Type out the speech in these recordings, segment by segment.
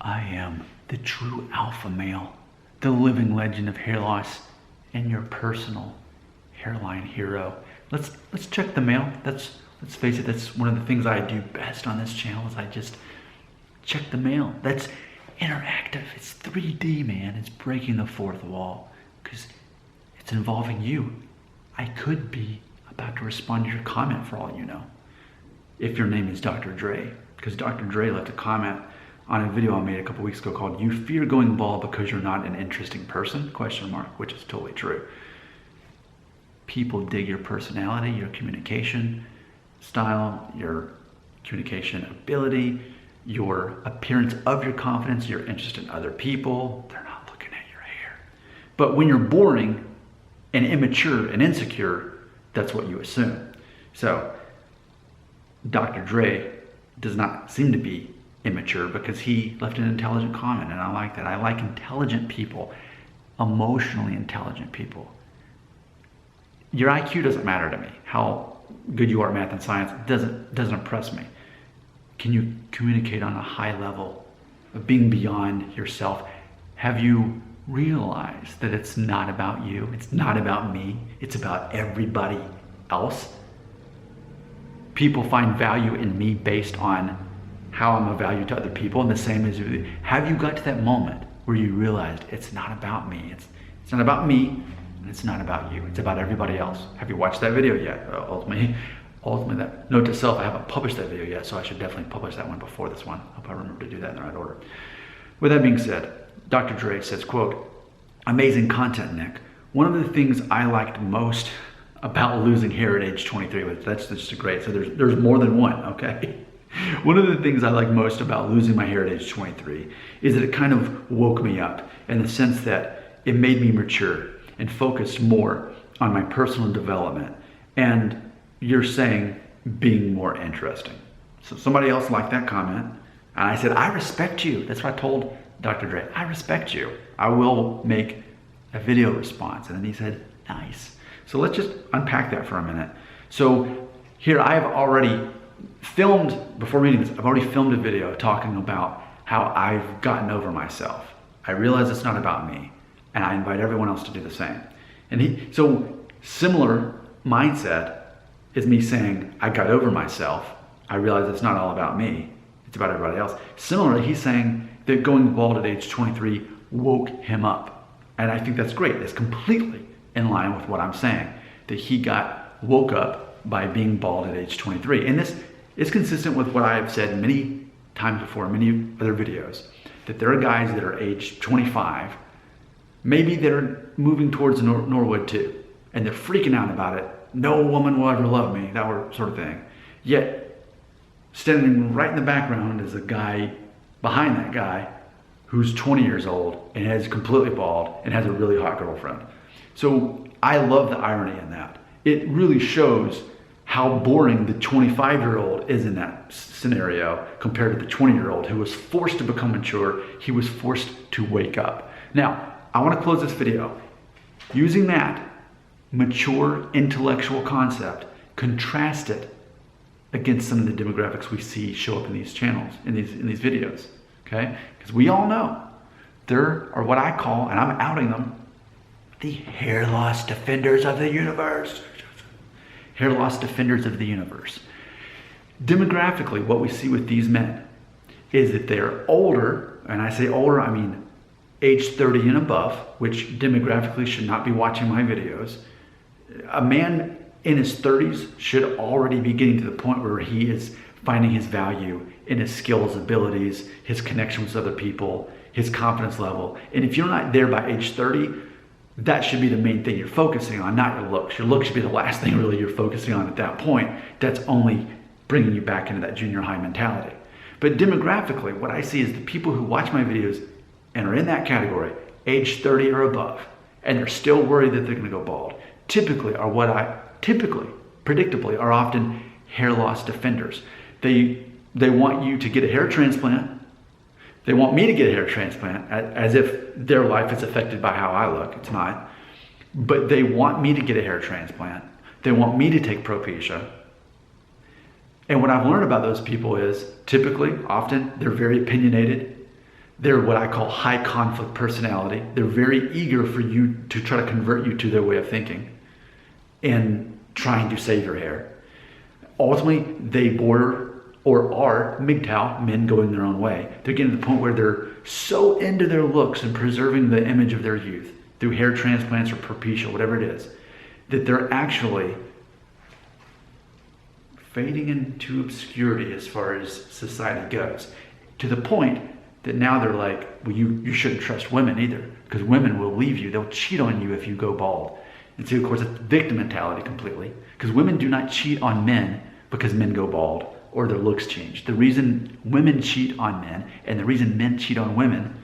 I am the true alpha male, the living legend of hair loss, and your personal hairline hero. Let's check the mail. Let's face it, that's one of the things I do best on this channel is I just check the mail. That's interactive. It's 3D, man. It's breaking the fourth wall because it's involving you. I could be about to respond to your comment for all you know. If your name is Dr. Dre, because Dr. Dre left a comment on a video I made a couple weeks ago called "You Fear Going Bald Because You're Not an Interesting Person?" ? Which is totally true. People dig your personality, your communication style, your communication ability, your appearance of your confidence, your interest in other people. They're not looking at your hair. But when you're boring and immature and insecure, that's what you assume. So Dr. Dre does not seem to be immature because he left an intelligent comment, and I like that. I like intelligent people, emotionally intelligent people. Your IQ doesn't matter to me. How good you are at math and science doesn't impress me. Can you communicate on a high level of being beyond yourself? Have you realized that it's not about you? It's not about me. It's about everybody else. People find value in me based on how I'm of value to other people, and the same as you. Have you got to that moment where you realized it's not about me? It's not about me, and it's not about you. It's about everybody else. Have you watched that video yet? Ultimately, that note to self, I haven't published that video yet, so I should definitely publish that one before this one. Hope I remember to do that in the right order. With that being said, Dr. Dre says, quote, "Amazing content, Nick. One of the things I liked most about losing hair at age 23, that's just great. So there's more than one, okay? One of the things I like most about losing my hair at age 23 is that it kind of woke me up in the sense that it made me mature and focused more on my personal development. And you're saying being more interesting." So somebody else liked that comment, and I said, I respect you. That's what I told Dr. Dre. I respect you. I will make a video response. And then he said, nice. So let's just unpack that for a minute. So here I have already filmed, before reading this, I've already filmed a video talking about how I've gotten over myself. I realize it's not about me, and I invite everyone else to do the same. And so similar mindset is me saying, I got over myself. I realize it's not all about me. It's about everybody else. Similarly, he's saying that going bald at age 23 woke him up. And I think that's great. It's completely in line with what I'm saying, that he woke up by being bald at age 23. And this is consistent with what I have said many times before in many other videos, that there are guys that are age 25, maybe they're moving towards Norwood too, and they're freaking out about it. No woman will ever love me, that sort of thing. Yet, standing right in the background is a guy behind that guy who's 20 years old and is completely bald and has a really hot girlfriend. So I love the irony in that. It really shows how boring the 25-year-old is in that scenario compared to the 20-year-old who was forced to become mature. He was forced to wake up. Now, I want to close this video using that mature intellectual concept, contrast it against some of the demographics we see show up in these channels, in these videos, okay? Because we all know there are what I call, and I'm outing them, the hair loss defenders of the universe. Hair loss defenders of the universe. Demographically, what we see with these men is that they're older, and I say older, I mean age 30 and above, which demographically should not be watching my videos. A man in his 30s should already be getting to the point where he is finding his value in his skills, abilities, his connection with other people, his confidence level. And if you're not there by age 30, that should be the main thing you're focusing on, not your looks. Your looks should be the last thing really you're focusing on at that point. That's only bringing you back into that junior high mentality. But demographically, what I see is the people who watch my videos and are in that category, age 30 or above, and they're still worried that they're gonna go bald, typically, predictably, are often hair loss defenders. They want you to get a hair transplant. They want me to get a hair transplant as if their life is affected by how I look. It's not. But they want me to get a hair transplant. They want me to take Propecia. And what I've learned about those people is typically, often, they're very opinionated. They're what I call high conflict personality. They're very eager for you to try to convert you to their way of thinking and trying to save your hair. Ultimately, they border or are MGTOW, men going their own way. They're getting to the point where they're so into their looks and preserving the image of their youth through hair transplants or propecia, whatever it is, that they're actually fading into obscurity as far as society goes, to the point that now they're like, well, you shouldn't trust women either, because women will leave you. They'll cheat on you if you go bald. And so, of course, it's victim mentality completely, because women do not cheat on men because men go bald or their looks change. The reason women cheat on men and the reason men cheat on women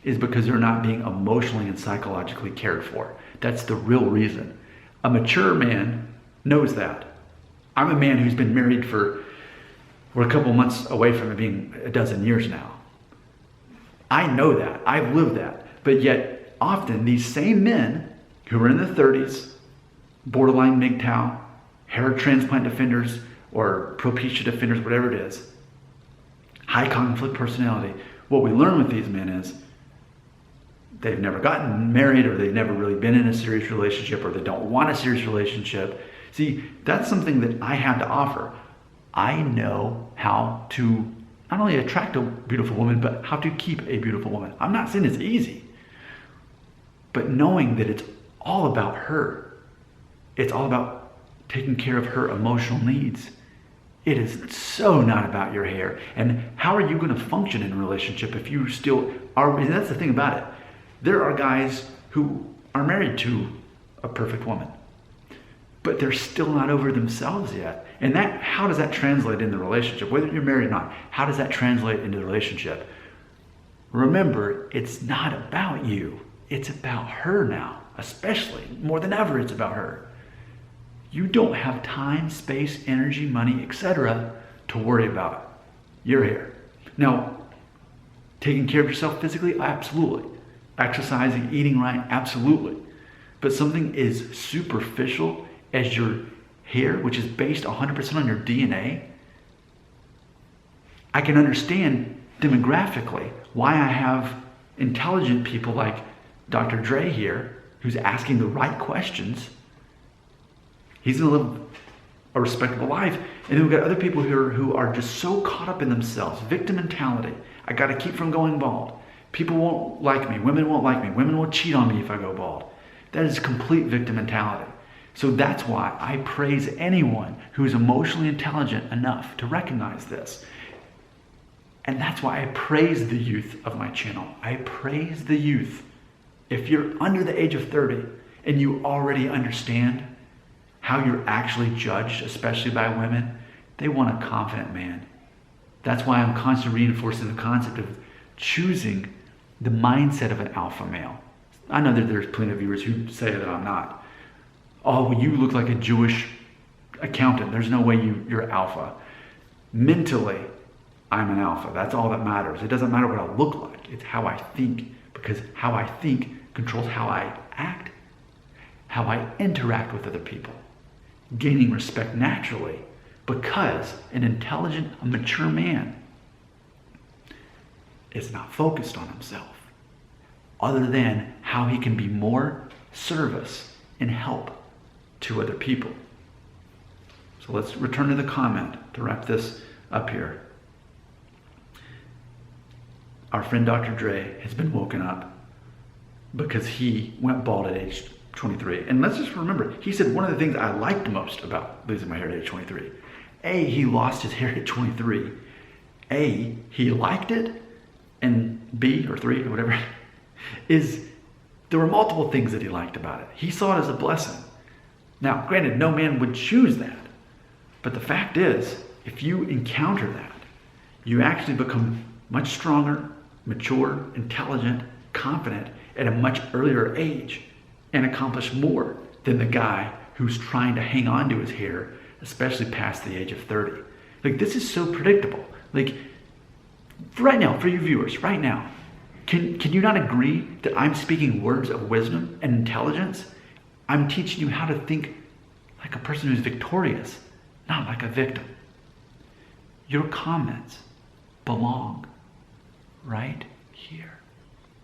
is because they're not being emotionally and psychologically cared for. That's the real reason. A mature man knows that. I'm a man who's been married for, we're a couple months away from it being a dozen years now. I know that. I've lived that. But yet, often these same men who are in their 30s, borderline MGTOW, hair transplant defenders, or propecia defenders, whatever it is, high conflict personality, what we learn with these men is they've never gotten married, or they've never really been in a serious relationship, or they don't want a serious relationship. See, that's something that I have to offer. I know how to not only attract a beautiful woman, but how to keep a beautiful woman. I'm not saying it's easy, but knowing that it's all about her. It's all about taking care of her emotional needs. It is so not about your hair. And how are you going to function in a relationship if you still are? And that's the thing about it. There are guys who are married to a perfect woman, but they're still not over themselves yet. And that, how does that translate in the relationship? Whether you're married or not, how does that translate into the relationship? Remember, it's not about you. It's about her now, especially more than ever, it's about her. You don't have time, space, energy, money, etc. to worry about your hair. Now, taking care of yourself physically, absolutely. Exercising, eating right, absolutely. But something as superficial as your hair, which is based 100% on your DNA, I can understand demographically why I have intelligent people like Dr. Dre here, who's asking the right questions. He's going to live a respectable life. And then we've got other people here who are just so caught up in themselves. Victim mentality. I got to keep from going bald. People won't like me. Women won't like me. Women will cheat on me if I go bald. That is complete victim mentality. So that's why I praise anyone who is emotionally intelligent enough to recognize this. And that's why I praise the youth of my channel. I praise the youth. If you're under the age of 30 and you already understand how you're actually judged, especially by women, they want a confident man. That's why I'm constantly reinforcing the concept of choosing the mindset of an alpha male. I know that there's plenty of viewers who say that I'm not. Oh, well, you look like a Jewish accountant. There's no way you're alpha. Mentally, I'm an alpha. That's all that matters. It doesn't matter what I look like. It's how I think, because how I think controls how I act, how I interact with other people, gaining respect naturally, because an intelligent, a mature man is not focused on himself other than how he can be more service and help to other people. So let's return to the comment to wrap this up here. Our friend Dr. Dre has been woken up because he went bald at age 23. And let's just remember, he said one of the things I liked most about losing my hair at age 23. A, he lost his hair at 23. A, he liked it. And B, or 3, or whatever, is there were multiple things that he liked about it. He saw it as a blessing. Now, granted, no man would choose that. But the fact is, if you encounter that, you actually become much stronger, mature, intelligent, confident at a much earlier age and accomplish more than the guy who's trying to hang on to his hair, especially past the age of 30. Like, this is so predictable. Like, right now, for you viewers, right now, can you not agree that I'm speaking words of wisdom and intelligence? I'm teaching you how to think like a person who's victorious, not like a victim. Your comments belong right here.